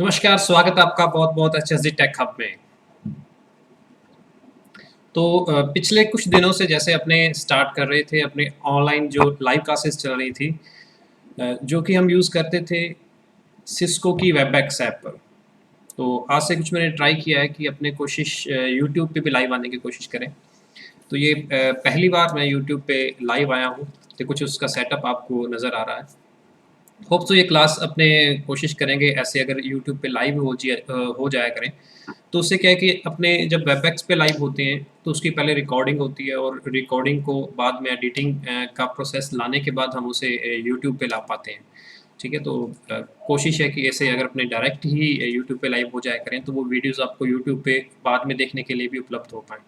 नमस्कार, स्वागत है आपका बहुत-बहुत एचएसजी टेक हब में। तो पिछले कुछ दिनों से जैसे अपने स्टार्ट कर रहे थे अपने ऑनलाइन जो लाइव क्लासेस चल रही थी, जो कि हम यूज़ करते थे सिस्को की वेबएक्स ऐप पर। तो आज से कुछ मैंने ट्राई किया है कि अपने कोशिश यूट्यूब पे भी लाइव आने की कोशिश करें। तो ये पहली बार मैं यूट्यूब पे लाइव आया हूँ, तो कुछ उसका सेटअप आपको नज़र आ रहा है। होप सो ये क्लास अपने कोशिश करेंगे ऐसे अगर यूट्यूब पे लाइव हो जाया करें, तो उससे क्या है कि अपने जब वेबएक्स पे लाइव होते हैं, तो उसकी पहले रिकॉर्डिंग होती है और रिकॉर्डिंग को बाद में एडिटिंग का प्रोसेस लाने के बाद हम उसे यूट्यूब पे ला पाते हैं। ठीक है? तो कोशिश है कि ऐसे अगर अपने डायरेक्ट ही यूट्यूब पे लाइव हो जाया करें, तो वो वीडियोज़ आपको यूट्यूब पे बाद में देखने के लिए भी उपलब्ध हो पाएँ।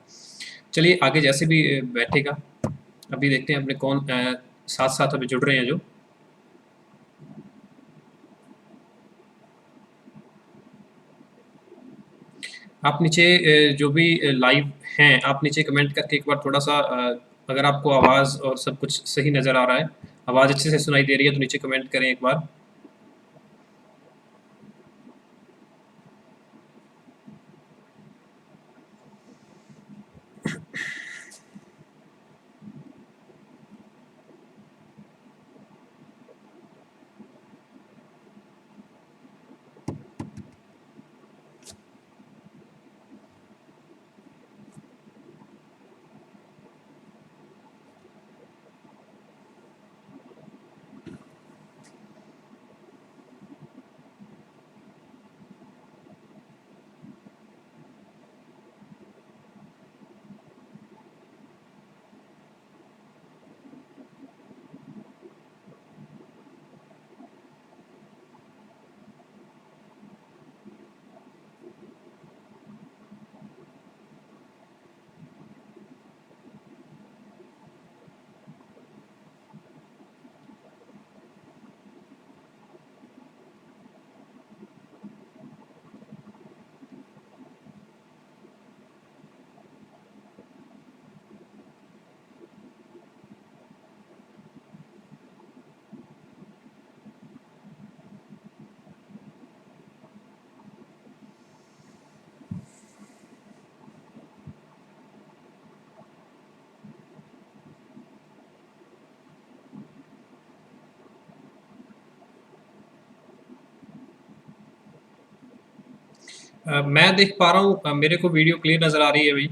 चलिए आगे जैसे भी बैठेगा, अभी देखते हैं अपने कौन साथ-साथ अभी जुड़ रहे हैं जो। आप नीचे जो भी लाइव हैं, आप नीचे कमेंट करके एक बार थोड़ा-सा अगर आपको आवाज़ और सब कुछ सही नज़र आ रहा है, आवाज़ अच्छे से सुनाई दे रही है, तो नीचे कमेंट करें एक बार। मैं देख पा रहा हूँ मेरे को वीडियो क्लियर नज़र आ रही है अभी।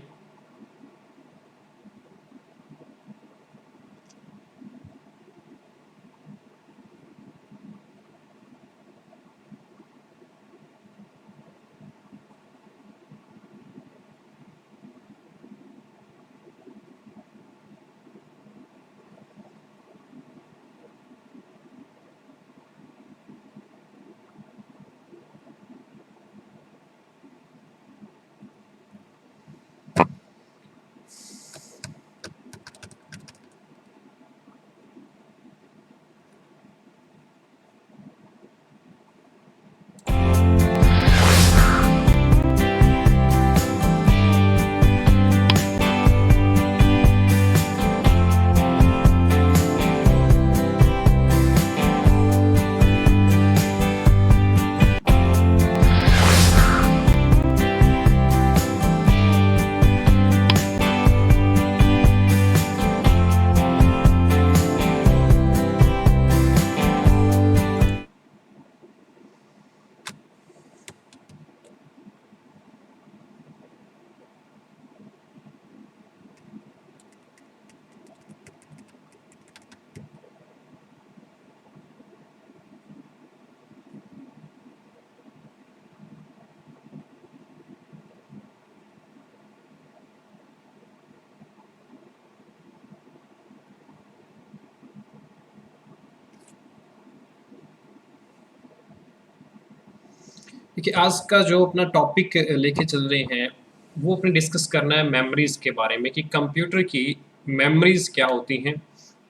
देखिए, आज का जो अपना टॉपिक लेके चल रहे हैं, वो अपने डिस्कस करना है मेमोरीज़ के बारे में कि कंप्यूटर की मेमोरीज़ क्या होती हैं,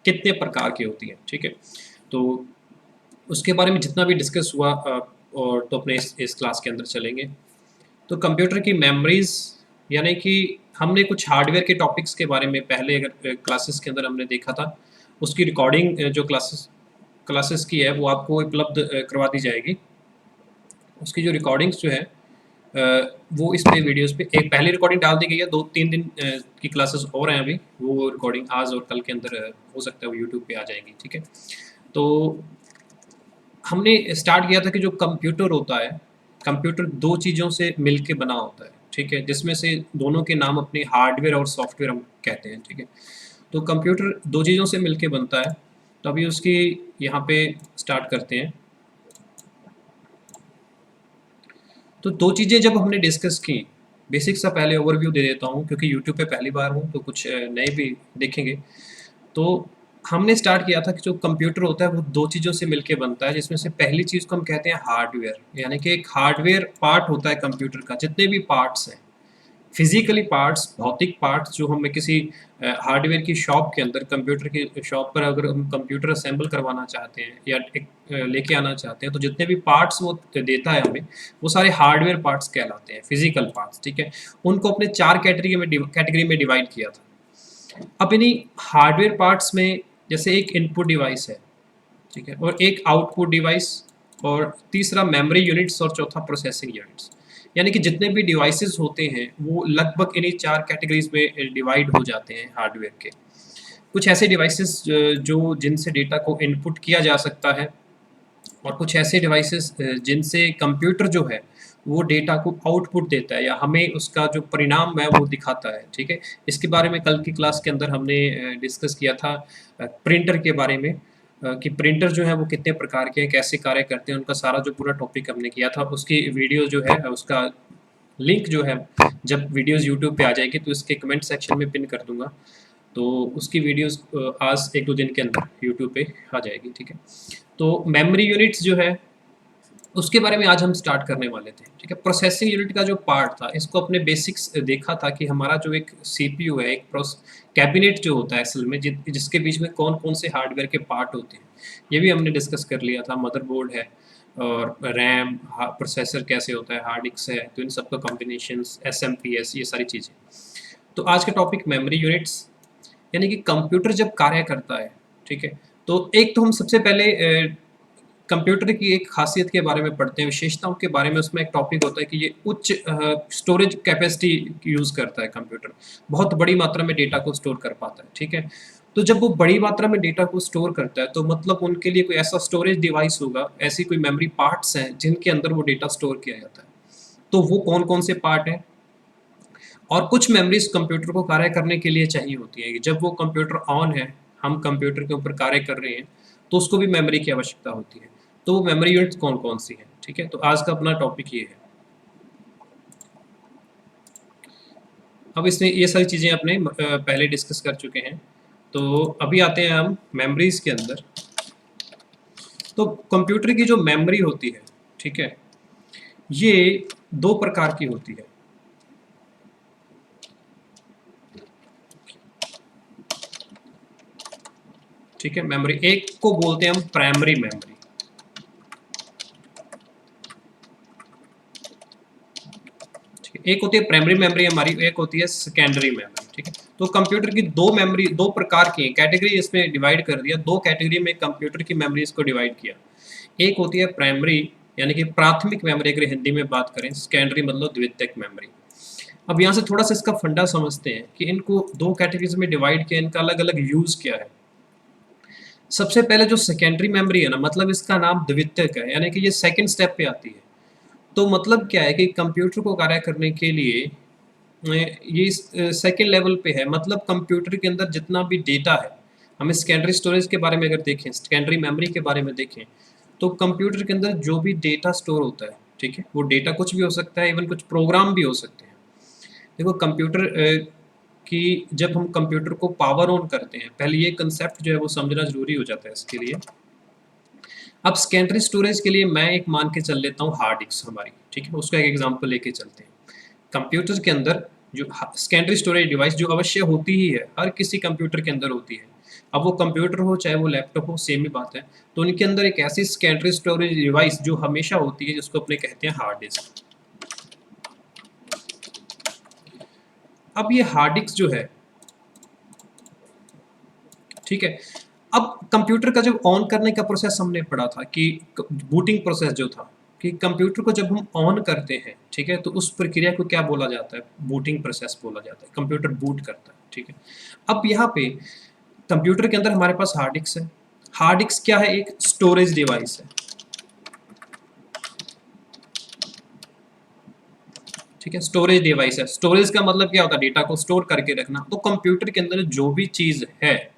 कितने प्रकार की होती हैं, ठीक है? तो उसके बारे में जितना भी डिस्कस हुआ और तो अपने इस क्लास के अंदर चलेंगे। तो कंप्यूटर की मेमोरीज़ यानी कि हमने कुछ हार्डवेयर के टॉपिक्स के बारे में पहले अगर क्लासेस के अंदर हमने देखा था, उसकी रिकॉर्डिंग जो क्लासेस क्लासेस की है, वो आपको उपलब्ध करवा दी जाएगी। उसकी जो रिकॉर्डिंग्स जो है वो इस पे वीडियोस पे एक पहली रिकॉर्डिंग डाल दी गई है, 2-3 दिन की क्लासेस और हैं अभी, वो रिकॉर्डिंग आज और कल के अंदर हो सकता है वो यूट्यूब पे आ जाएंगी, ठीक है। तो हमने स्टार्ट किया था कि जो कंप्यूटर होता है, कंप्यूटर दो चीज़ों से मिल के बना होता है, ठीक है, जिसमें से दोनों के नाम अपने हार्डवेयर और सॉफ्टवेयर हम कहते हैं, ठीक है। तो कंप्यूटर दो चीज़ों से मिल के बनता है, तो अभी उसकी यहाँ पे स्टार्ट करते हैं। तो दो चीज़ें जब हमने डिस्कस की, बेसिक सा पहले ओवरव्यू दे देता हूँ क्योंकि यूट्यूब पे पहली बार हूँ तो कुछ नए भी देखेंगे। तो हमने स्टार्ट किया था कि जो कंप्यूटर होता है वो दो चीज़ों से मिलके बनता है, जिसमें से पहली चीज़ को हम कहते हैं हार्डवेयर, यानी कि एक हार्डवेयर पार्ट होता है कंप्यूटर का, जितने भी पार्ट्स हैं फिजिकली पार्ट्स, भौतिक पार्ट्स जो हमें किसी हार्डवेयर की शॉप के अंदर, कंप्यूटर की शॉप पर अगर हम कंप्यूटर असेंबल करवाना चाहते हैं या एक लेके आना चाहते हैं, तो जितने भी पार्ट्स वो देता है हमें, वो सारे हार्डवेयर पार्ट्स कहलाते हैं, फिजिकल पार्ट्स, ठीक है। उनको अपने चार कैटेगरी में डिवाइड किया था। अब इन्हीं हार्डवेयर पार्ट्स में जैसे एक इनपुट डिवाइस है, ठीक है, और एक आउटपुट डिवाइस, और तीसरा मेमोरी यूनिट्स, और चौथा प्रोसेसिंग यूनिट्स। यानी कि जितने भी डिवाइसेस होते हैं वो लगभग इन्हीं चार कैटेगरीज में डिवाइड हो जाते हैं हार्डवेयर के। कुछ ऐसे डिवाइसेस जो जिनसे डेटा को इनपुट किया जा सकता है, और कुछ ऐसे डिवाइसेस जिनसे कंप्यूटर जो है वो डेटा को आउटपुट देता है या हमें उसका जो परिणाम है वो दिखाता है, ठीक है। इसके बारे में कल की क्लास के अंदर हमने डिस्कस किया था प्रिंटर के बारे में, कि प्रिंटर जो है वो कितने प्रकार के हैं, कैसे कार्य करते हैं, उनका सारा जो पूरा टॉपिक हमने किया था। उसकी वीडियो जो है उसका लिंक जो है जब वीडियोस यूट्यूब पे आ जाएगी तो इसके कमेंट सेक्शन में पिन कर दूंगा, तो उसकी वीडियोस आज 1-2 दिन के अंदर यूट्यूब पे आ जाएगी, ठीक है। तो मेमोरी यूनिट्स जो है उसके बारे में आज हम स्टार्ट करने वाले थे, ठीक है। प्रोसेसिंग यूनिट का जो पार्ट था, इसको अपने बेसिक्स देखा था कि हमारा जो एक सीपीयू है, एक कैबिनेट जो होता है असल में, जिसके बीच में कौन कौन से हार्डवेयर के पार्ट होते हैं, ये भी हमने डिस्कस कर लिया था। मदरबोर्ड है और रैम, प्रोसेसर कैसे होता है, हार्ड डिस्क है, तो इन सबका कॉम्बिनेशन, एसएमपीएस, ये सारी चीज़ें। तो आज का टॉपिक मेमोरी यूनिट्स, यानी कि कंप्यूटर जब कार्य करता है, ठीक है। तो एक तो हम सबसे पहले कंप्यूटर की एक खासियत के बारे में पढ़ते हैं, विशेषताओं के बारे में। उसमें एक टॉपिक होता है कि ये उच्च स्टोरेज कैपेसिटी यूज़ करता है कंप्यूटर, बहुत बड़ी मात्रा में डेटा को स्टोर कर पाता है, ठीक है। तो जब वो बड़ी मात्रा में डेटा को स्टोर करता है तो मतलब उनके लिए कोई ऐसा स्टोरेज डिवाइस होगा, ऐसी कोई मेमोरी पार्ट्स हैं जिनके अंदर वो डेटा स्टोर किया जाता है। तो वो कौन कौन से पार्ट हैं, और कुछ मेमोरीज कंप्यूटर को कार्य करने के लिए चाहिए होती है कि जब वो कंप्यूटर ऑन है, हम कंप्यूटर के ऊपर कार्य कर रहे हैं, तो उसको भी मेमोरी की आवश्यकता होती है। तो वो मेमोरी यूनिट्स कौन कौन सी हैं, ठीक है। तो आज का अपना टॉपिक ये है। अब इसमें ये सारी चीज़ें अपने पहले डिस्कस कर चुके हैं, तो अभी आते हैं हम मेमोरीज के अंदर। तो कंप्यूटर की जो मेमोरी होती है, ठीक है, ये दो प्रकार की होती है। ठीक है, मेमोरी एक को बोलते हैं हम प्राइमरी मेमोरी, एक होती है प्राइमरी मेमोरी हमारी, एक होती है सेकेंडरी मेमोरी, ठीक है। तो कंप्यूटर की दो मेमोरी, दो प्रकार की कैटेगरी इसमें डिवाइड कर दिया, दो कैटेगरी में कंप्यूटर की मेमोरीज को डिवाइड किया। एक होती है प्राइमरी, यानी कि प्राथमिक मेमोरी अगर हिंदी में बात करें, सेकेंडरी मतलब द्वितीयक मेमोरी। अब यहाँ से थोड़ा सा इसका फंडा समझते हैं कि इनको दो कैटेगरीज में डिवाइड किया, इनका अलग अलग यूज क्या है। सबसे पहले जो सेकेंडरी मेमोरी है ना, मतलब इसका नाम द्वितीयक है, यानी कि ये सेकंड स्टेप पे आती है। तो मतलब क्या है कि कंप्यूटर को कार्य करने के लिए ये सेकेंड लेवल पे है, मतलब कंप्यूटर के अंदर जितना भी डेटा है, हमें सेकेंडरी स्टोरेज के बारे में अगर देखें, सेकेंडरी मेमोरी के बारे में देखें, तो कंप्यूटर के अंदर जो भी डेटा स्टोर होता है, ठीक है, वो डेटा कुछ भी हो सकता है, इवन कुछ प्रोग्राम भी हो सकते हैं। देखो कंप्यूटर की जब हम कंप्यूटर को पावर ऑन करते हैं, पहले ये कंसेप्ट जो है वो समझना जरूरी हो जाता है इसके लिए। अब सेकेंडरी स्टोरेज के लिए मैं एक मान के चल लेता हूँ हार्ड डिस्क हमारी, ठीक है, उसका एक एग्जांपल लेके चलते हैं। कंप्यूटर के अंदर जो सेकेंडरी स्टोरेज डिवाइस जो अवश्य होती ही है, हर किसी कंप्यूटर के अंदर होती है। अब वो कंप्यूटर हो चाहे वो लैपटॉप हो, सेम ही बात है। तो उनके अंदर एक ऐसी सेकेंडरी स्टोरेज डिवाइस जो हमेशा होती है, जिसको अपने कहते हैं हार्ड डिस्क। अब ये हार्ड डिस्क जो है, ठीक है, अब कंप्यूटर का जब ऑन करने का प्रोसेस हमने पढ़ा था कि बूटिंग प्रोसेस जो था, कि कंप्यूटर को जब हम ऑन करते हैं, ठीक है, तो उस प्रक्रिया को क्या बोला जाता है? बूटिंग प्रोसेस बोला जाता है। कंप्यूटर बूट करता है, ठीक है। अब यहाँ पे कंप्यूटर के अंदर हमारे पास हार्ड डिस्क है। हार्ड डिस्क क्या है? एक स्टोरेज डिवाइस है, ठीक है। स्टोरेज डिवाइस है। स्टोरेज का मतलब क्या होता है? डेटा को स्टोर करके रखना। तो कंप्यूटर के अंदर जो भी चीज़ है,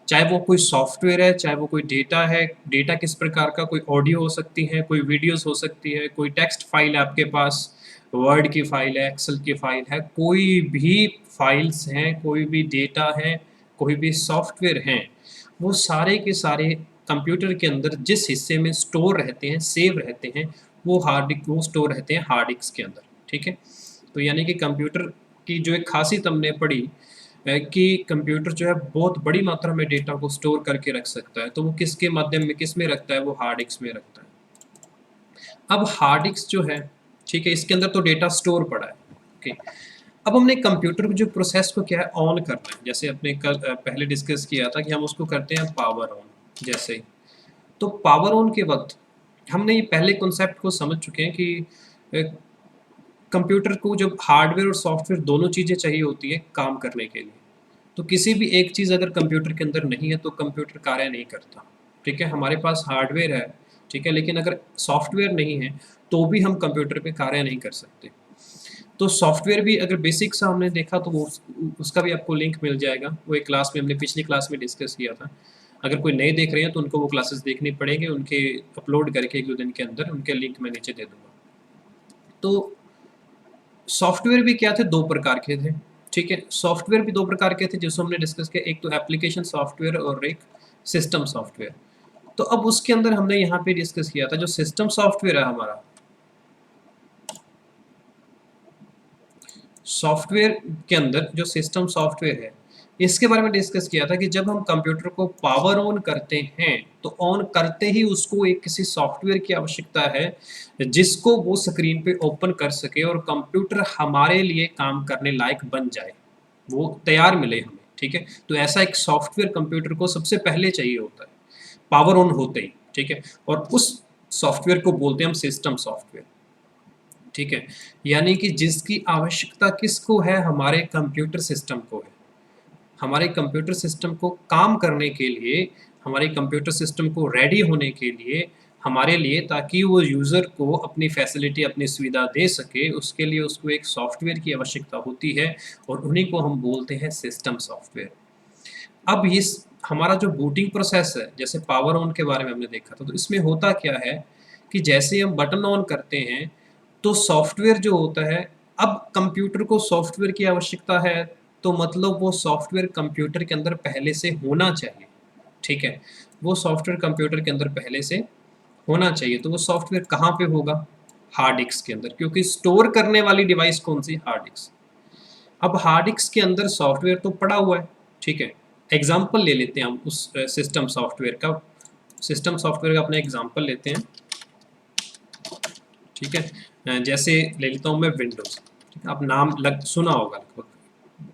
चाहे वो कोई सॉफ्टवेयर है, चाहे वो कोई डेटा है, डेटा किस प्रकार का, कोई ऑडियो हो सकती है, कोई वीडियोस हो सकती है, कोई टेक्स्ट फाइल है आपके पास, वर्ड की फाइल है, एक्सेल की फाइल है, कोई भी फाइल्स हैं, कोई भी डेटा है, कोई भी सॉफ्टवेयर हैं, वो सारे के सारे कंप्यूटर के अंदर जिस हिस्से में स्टोर रहते हैं, सेव रहते हैं, वो स्टोर रहते हैं हार्ड डिस्क के अंदर, ठीक है। तो यानी कि कंप्यूटर की जो एक खासियत हमने पढ़ी कि कंप्यूटर जो है बहुत बड़ी मात्रा में डेटा को स्टोर करके रख सकता है। तो वो किसके माध्यम में, किस में रखता है? वो हार्ड डिस्क में रखता है। अब हार्ड डिस्क जो है, ठीक है, इसके अंदर तो डेटा स्टोर पड़ा है, ओके। अब हमने कंप्यूटर को जो प्रोसेस को क्या है, ऑन करना है। जैसे अपने कल पहले डिस्कस किया था कि हम उसको करते हैं पावर ऑन, जैसे ही। तो पावर ऑन के वक्त हमने ये पहले कॉन्सेप्ट को समझ चुके हैं कि कंप्यूटर को जब हार्डवेयर और सॉफ्टवेयर दोनों चीज़ें चाहिए होती है काम करने के लिए। तो किसी भी एक चीज़ अगर कंप्यूटर के अंदर नहीं है तो कंप्यूटर कार्य नहीं करता, ठीक है। हमारे पास हार्डवेयर है, ठीक है, लेकिन अगर सॉफ्टवेयर नहीं है तो भी हम कंप्यूटर पे कार्य नहीं कर सकते। तो सॉफ्टवेयर भी अगर बेसिक सा हमने देखा तो वो उसका भी आपको लिंक मिल जाएगा। वो एक क्लास में हमने पिछली क्लास में डिस्कस किया था। अगर कोई नए देख रहे हैं तो उनको वो क्लासेस देखनी पड़ेंगे, उनके अपलोड करके 1-2 दिन के अंदर उनके लिंक मैं नीचे दे दूँगा। तो सॉफ्टवेयर भी क्या थे? 2 प्रकार के थे, ठीक है। सॉफ्टवेयर भी 2 प्रकार के थे जिसको हमने डिस्कस किया, एक तो एप्लीकेशन सॉफ्टवेयर और एक सिस्टम सॉफ्टवेयर। तो अब उसके अंदर हमने यहाँ पे डिस्कस किया था जो सिस्टम सॉफ्टवेयर है हमारा, सॉफ्टवेयर के अंदर जो सिस्टम सॉफ्टवेयर है, इसके बारे में डिस्कस किया था कि जब हम कंप्यूटर को पावर ऑन करते हैं तो ऑन करते ही उसको एक किसी सॉफ्टवेयर की आवश्यकता है जिसको वो स्क्रीन पे ओपन कर सके और कंप्यूटर हमारे लिए काम करने लायक बन जाए, वो तैयार मिले हमें, ठीक है। तो ऐसा एक सॉफ्टवेयर कंप्यूटर को सबसे पहले चाहिए होता है पावर ऑन होते ही, ठीक है। और उस सॉफ्टवेयर को बोलते हैं हम सिस्टम सॉफ्टवेयर, ठीक है। यानी कि जिसकी आवश्यकता किसको है? हमारे कंप्यूटर सिस्टम को है। हमारे कंप्यूटर सिस्टम को काम करने के लिए, हमारे कंप्यूटर सिस्टम को रेडी होने के लिए, हमारे लिए, ताकि वो यूज़र को अपनी फैसिलिटी, अपनी सुविधा दे सके, उसके लिए उसको एक सॉफ्टवेयर की आवश्यकता होती है और उन्हीं को हम बोलते हैं सिस्टम सॉफ्टवेयर। अब इस हमारा जो बूटिंग प्रोसेस है, जैसे पावर ऑन के बारे में हमने देखा था, तो इसमें होता क्या है कि जैसे हम बटन ऑन करते हैं, तो सॉफ्टवेयर जो होता है, अब कंप्यूटर को सॉफ्टवेयर की आवश्यकता है, तो मतलब वो सॉफ्टवेयर कंप्यूटर के अंदर पहले से होना चाहिए, ठीक है। वो सॉफ्टवेयर कंप्यूटर के अंदर पहले से होना चाहिए, तो वो सॉफ्टवेयर कहाँ पे होगा? हार्ड डिस्क के अंदर, क्योंकि स्टोर करने वाली डिवाइस कौन सी? Hard disk. अब हार्ड डिस्क के अंदर सॉफ्टवेयर तो पड़ा हुआ है, ठीक है। एग्जाम्पल ले लेते हैं हम उस सिस्टम सॉफ्टवेयर का। सिस्टम सॉफ्टवेयर का अपना एग्जाम्पल लेते हैं, ठीक है। जैसे ले लेता हूँ मैं विंडोज़, ठीक है। आप नाम सुना होगा,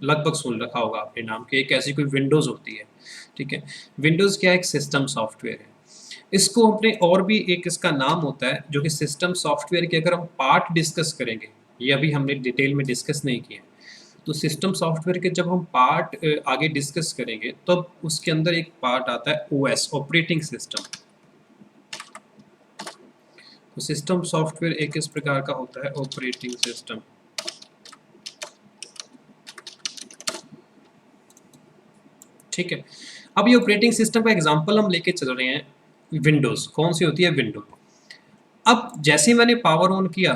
लगभग सुन रखा होगा आपने नाम कि एक ऐसी कोई विंडोज़ होती है, ठीक है। विंडोज़ क्या एक सिस्टम सॉफ्टवेयर है। इसको अपने और भी एक इसका नाम होता है जो कि सिस्टम सॉफ्टवेयर के अगर हम पार्ट डिस्कस करेंगे, ये अभी हमने डिटेल में डिस्कस नहीं किए, तो सिस्टम सॉफ्टवेयर के जब हम पार्ट आगे डिस्कस करेंगे तब उसके अंदर एक पार्ट आता है ओएस, ऑपरेटिंग सिस्टम। तो सिस्टम सॉफ्टवेयर एक इस प्रकार का होता है ऑपरेटिंग सिस्टम, ठीक है। अब ये ऑपरेटिंग सिस्टम का एग्जांपल हम लेके चल रहे हैं विंडोज़। कौन सी होती है? विंडो। अब जैसे ही मैंने पावर ऑन किया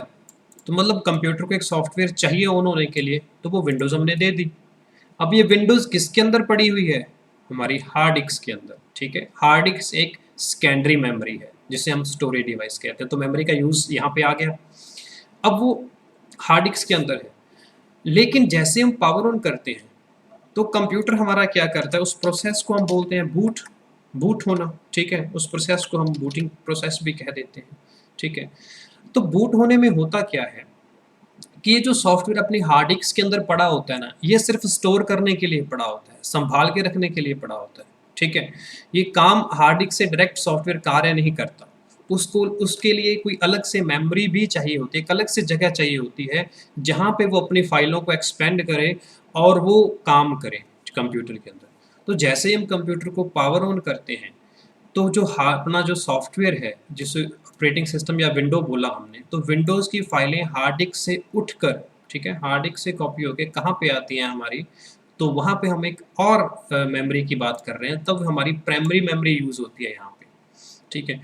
तो मतलब कंप्यूटर को एक सॉफ्टवेयर चाहिए ऑन होने के लिए, तो वो विंडोज़ हमने दे दी। अब ये विंडोज़ किसके अंदर पड़ी हुई है? हमारी हार्ड डिस्क के अंदर, ठीक है। हार्ड डिस्क एक सेकेंडरी मेमोरी है जिसे हम स्टोरेज डिवाइस कहते हैं, तो मेमोरी का यूज़ यहाँ पे आ गया। अब वो हार्ड डिस्क के अंदर है, लेकिन जैसे हम पावर ऑन करते हैं तो कंप्यूटर हमारा क्या करता है? उस प्रोसेस को हम बोलते हैं बूट, बूट होना, ठीक है। उस प्रोसेस को हम बूटिंग प्रोसेस भी कह देते हैं, ठीक है। तो बूट होने में होता क्या है कि ये जो सॉफ्टवेयर अपनी हार्ड डिस्क के अंदर पड़ा होता है ना, ये सिर्फ स्टोर करने के लिए पड़ा होता है, संभाल के रखने के लिए पड़ा होता है, ठीक है। ये काम हार्ड डिस्क से डायरेक्ट सॉफ्टवेयर कार्य नहीं करता। उसको उसके लिए कोई अलग से मेमोरी भी चाहिए होती है, एक अलग से जगह चाहिए होती है, जहाँ पे वो अपनी फ़ाइलों को एक्सपेंड करे और वो काम करे कंप्यूटर के अंदर। तो जैसे ही हम कंप्यूटर को पावर ऑन करते हैं, तो जो अपना जो सॉफ्टवेयर है, जिसे ऑपरेटिंग सिस्टम या विंडो बोला हमने, तो विंडोज़ की फ़ाइलें हार्ड डिस्क से उठकर, ठीक है, हार्ड डिस्क से कॉपी होके कहाँ पे आती हैं हमारी, तो वहाँ पे हम एक और मेमोरी की बात कर रहे हैं, तब हमारी प्राइमरी मेमोरी यूज़ होती है यहाँ पे, ठीक है।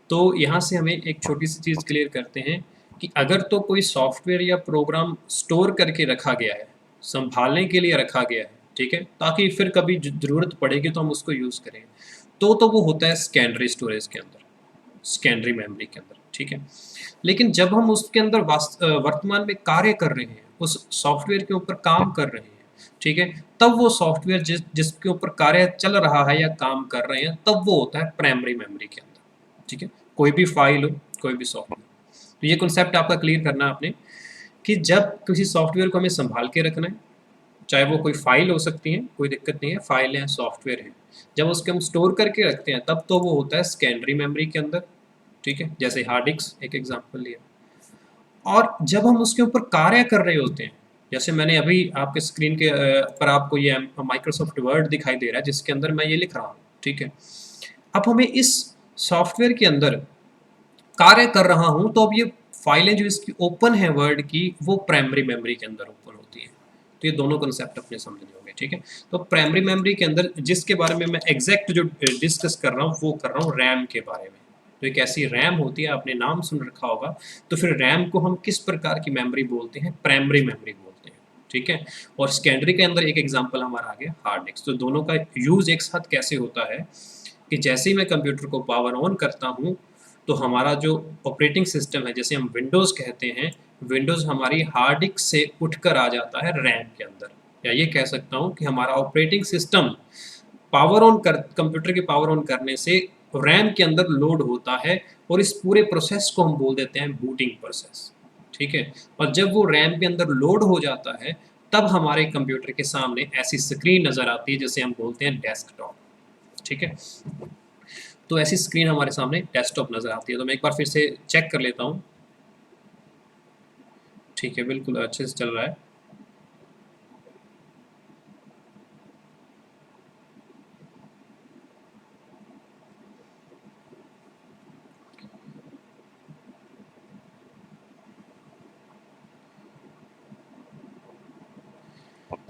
तो यहाँ से हमें एक छोटी सी चीज़ क्लियर करते हैं कि अगर तो कोई सॉफ्टवेयर या प्रोग्राम स्टोर करके रखा गया है, संभालने के लिए रखा गया है, ठीक है, ताकि फिर कभी ज़रूरत पड़ेगी तो हम उसको यूज़ करें, तो वो होता है सेकेंडरी स्टोरेज के अंदर, सेकेंडरी मेमोरी के अंदर, ठीक है। लेकिन जब हम उसके अंदर वर्तमान में कार्य कर रहे हैं, उस सॉफ्टवेयर के ऊपर काम कर रहे हैं, ठीक है, तब वो सॉफ्टवेयर जिसके ऊपर कार्य चल रहा है या काम कर रहे हैं, तब वो होता है प्राइमरी मेमोरी के अंदर, ठीक है। कोई भी फाइल हो, कोई भी सॉफ्टवेयर, तो ये कॉन्सेप्ट आपका क्लियर करना है आपने कि जब किसी सॉफ्टवेयर को हमें संभाल के रखना है, चाहे वो कोई फाइल हो सकती है, कोई दिक्कत नहीं है, फाइल है, सॉफ्टवेयर है, जब उसके हम स्टोर करके रखते हैं तब तो वो होता है सेकेंडरी मेमोरी के अंदर, ठीक है, जैसे हार्ड डिस्क एक एग्जांपल लिया। और जब हम उसके ऊपर कार्य कर रहे होते हैं, जैसे मैंने अभी आपके स्क्रीन के पर आपको ये माइक्रोसॉफ्ट वर्ड दिखाई दे रहा है जिसके अंदर मैं ये लिख रहा हूँ, ठीक है। अब हमें इस सॉफ्टवेयर के अंदर कार्य कर रहा हूँ, तो अब ये फाइलें जो इसकी ओपन है वर्ड की, वो प्राइमरी मेमोरी के अंदर ओपन होती है। तो ये दोनों कंसेप्ट अपने समझने होंगे, ठीक है। तो प्राइमरी मेमोरी के अंदर जिसके बारे में मैं एग्जैक्ट जो डिस्कस कर रहा हूँ, वो कर रहा हूँ रैम के बारे में। तो एक ऐसी रैम होती है, आपने नाम सुन रखा होगा, तो फिर रैम को हम किस प्रकार की मेमोरी बोलते हैं? प्राइमरी मेमोरी बोलते हैं, ठीक है। और सेकेंडरी के अंदर एक एग्जाम्पल हमारा आ गया हार्ड डिस्क। तो दोनों का यूज एक साथ कैसे होता है कि जैसे ही मैं कंप्यूटर को पावर ऑन करता हूँ, तो हमारा जो ऑपरेटिंग सिस्टम है, जैसे हम विंडोज़ कहते हैं, विंडोज़ हमारी हार्ड डिस्क से उठकर आ जाता है रैम के अंदर, या ये कह सकता हूँ कि हमारा ऑपरेटिंग सिस्टम पावर ऑन कर कंप्यूटर के पावर ऑन करने से रैम के अंदर लोड होता है, और इस पूरे प्रोसेस को हम बोल देते हैं बूटिंग प्रोसेस, ठीक है। और जब वो रैम के अंदर लोड हो जाता है, तब हमारे कंप्यूटर के सामने ऐसी स्क्रीन नज़र आती है जिसे हम बोलते हैं डेस्कटॉप, ठीक है। तो ऐसी स्क्रीन हमारे सामने डेस्कटॉप नज़र आती है। तो मैं एक बार फिर से चेक कर लेता हूँ, ठीक है, बिल्कुल अच्छे से चल रहा है।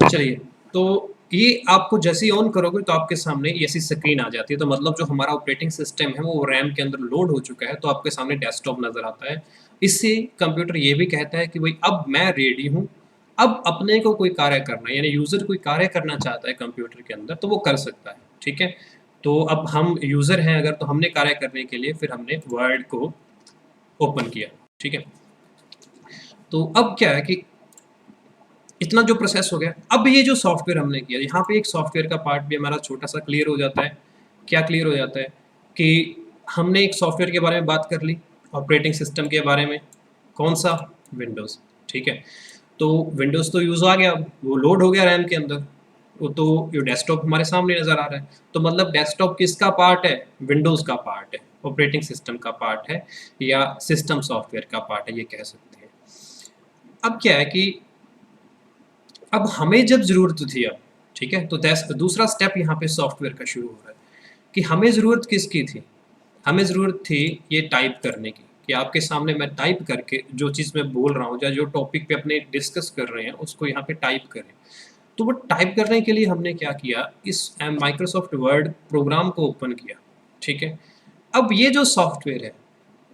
चलिए, तो ये आपको जैसे ही ऑन करोगे तो आपके सामने ऐसी स्क्रीन आ जाती है, तो मतलब जो हमारा ऑपरेटिंग सिस्टम है वो रैम के अंदर लोड हो चुका है, तो आपके सामने डेस्कटॉप नज़र आता है। इससे कंप्यूटर ये भी कहता है कि भाई अब मैं रेडी हूँ, अब अपने को कोई कार्य करना है, यानी यूज़र कोई कार्य करना चाहता है कंप्यूटर के अंदर तो वो कर सकता है, ठीक है। तो अब हम यूज़र हैं अगर, तो हमने कार्य करने के लिए फिर हमने वर्ड को ओपन किया, ठीक है। तो अब क्या है कि इतना जो प्रोसेस हो गया, अब ये जो सॉफ्टवेयर हमने किया, यहाँ पे एक सॉफ्टवेयर का पार्ट भी हमारा छोटा सा क्लियर हो जाता है। क्या क्लियर हो जाता है कि हमने एक सॉफ्टवेयर के बारे में बात कर ली, ऑपरेटिंग सिस्टम के बारे में, कौन सा? विंडोज़, ठीक है। तो विंडोज़ तो यूज़ आ गया, वो लोड हो गया रैम के अंदर, वो तो ये डेस्कटॉप हमारे सामने नज़र आ रहा है। तो मतलब डेस्कटॉप किसका पार्ट है? विंडोज़ का पार्ट है, ऑपरेटिंग सिस्टम का पार्ट है, या सिस्टम सॉफ्टवेयर का पार्ट है, ये कह सकते हैं। अब क्या है कि अब हमें जब ज़रूरत थी अब, ठीक है, तो दूसरा स्टेप यहाँ पे सॉफ्टवेयर का शुरू हो रहा है कि हमें ज़रूरत किसकी थी? हमें ज़रूरत थी ये टाइप करने की, कि आपके सामने मैं टाइप करके जो चीज़ मैं बोल रहा हूँ या जो टॉपिक पे अपने डिस्कस कर रहे हैं उसको यहाँ पे टाइप करें। तो वो टाइप करने के लिए हमने क्या किया, इस माइक्रोसॉफ्ट वर्ड प्रोग्राम को ओपन किया, ठीक है। अब ये जो सॉफ्टवेयर है,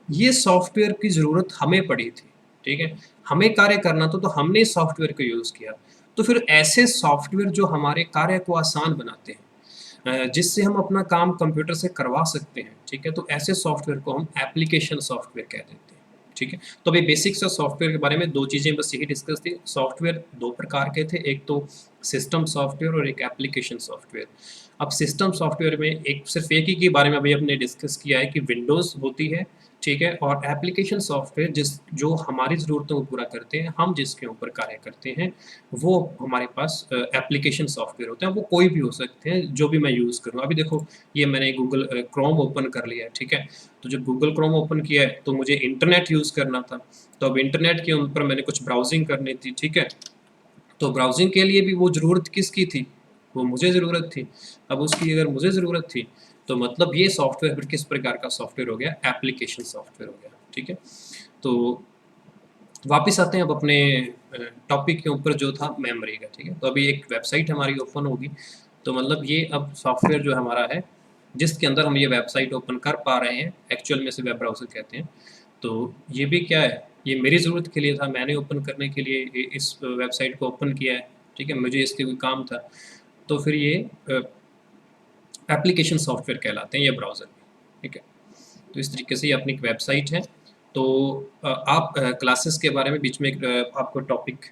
ये सॉफ्टवेयर की ज़रूरत हमें पड़ी थी, ठीक है। हमें कार्य करना था तो हमने इस सॉफ्टवेयर को यूज़ किया। तो फिर ऐसे सॉफ्टवेयर जो हमारे कार्य को आसान बनाते हैं, जिससे हम अपना काम कंप्यूटर से करवा सकते हैं, ठीक है, तो ऐसे सॉफ्टवेयर को हम एप्लीकेशन सॉफ्टवेयर कह देते हैं, ठीक है। तो अभी बेसिक्स ऑफ सॉफ्टवेयर के बारे में दो चीज़ें बस यही डिस्कस थी। सॉफ्टवेयर दो प्रकार के थे, एक तो सिस्टम सॉफ्टवेयर और एक एप्लीकेशन सॉफ्टवेयर। अब सिस्टम सॉफ्टवेयर में एक सिर्फ एक ही के बारे में अभी हमने डिस्कस किया है कि विंडोज़ होती है, ठीक है? और एप्लीकेशन सॉफ्टवेयर जो हमारी ज़रूरतों को पूरा करते हैं, हम जिसके ऊपर कार्य करते हैं, वो हमारे पास एप्लीकेशन सॉफ्टवेयर होते हैं। वो कोई भी हो सकते हैं, जो भी मैं यूज़ करूँ। अभी देखो, ये मैंने गूगल क्रोम ओपन कर लिया है, ठीक है? तो जब गूगल क्रोम ओपन किया है, तो मुझे इंटरनेट यूज़ करना था। तो अब इंटरनेट के ऊपर मैंने कुछ ब्राउज़िंग करनी थी, ठीक है? तो ब्राउज़िंग के लिए भी वो ज़रूरत किसकी थी? वो मुझे ज़रूरत थी। अब उसकी अगर मुझे ज़रूरत थी, तो मतलब ये सॉफ्टवेयर फिर किस प्रकार का सॉफ्टवेयर हो गया? एप्लीकेशन सॉफ्टवेयर हो गया, ठीक है? तो वापस आते हैं अब अपने टॉपिक के ऊपर जो था मेमोरी का, ठीक है? तो अभी एक वेबसाइट हमारी ओपन होगी, तो मतलब ये अब सॉफ्टवेयर जो हमारा है, जिसके अंदर हम ये वेबसाइट ओपन कर पा रहे हैं, एक्चुअल में इसे वेब ब्राउज़र कहते हैं। तो ये भी क्या है, ये मेरी ज़रूरत के लिए था, मैंने ओपन करने के लिए इस वेबसाइट को ओपन किया है, ठीक है? मुझे इसके कोई काम था, तो फिर ये एप्लीकेशन सॉफ्टवेयर कहलाते हैं ये ब्राउज़र, ठीक है? तो इस तरीके से ये अपनी एक वेबसाइट है। तो आप क्लासेस के बारे में बीच में एक आपको टॉपिक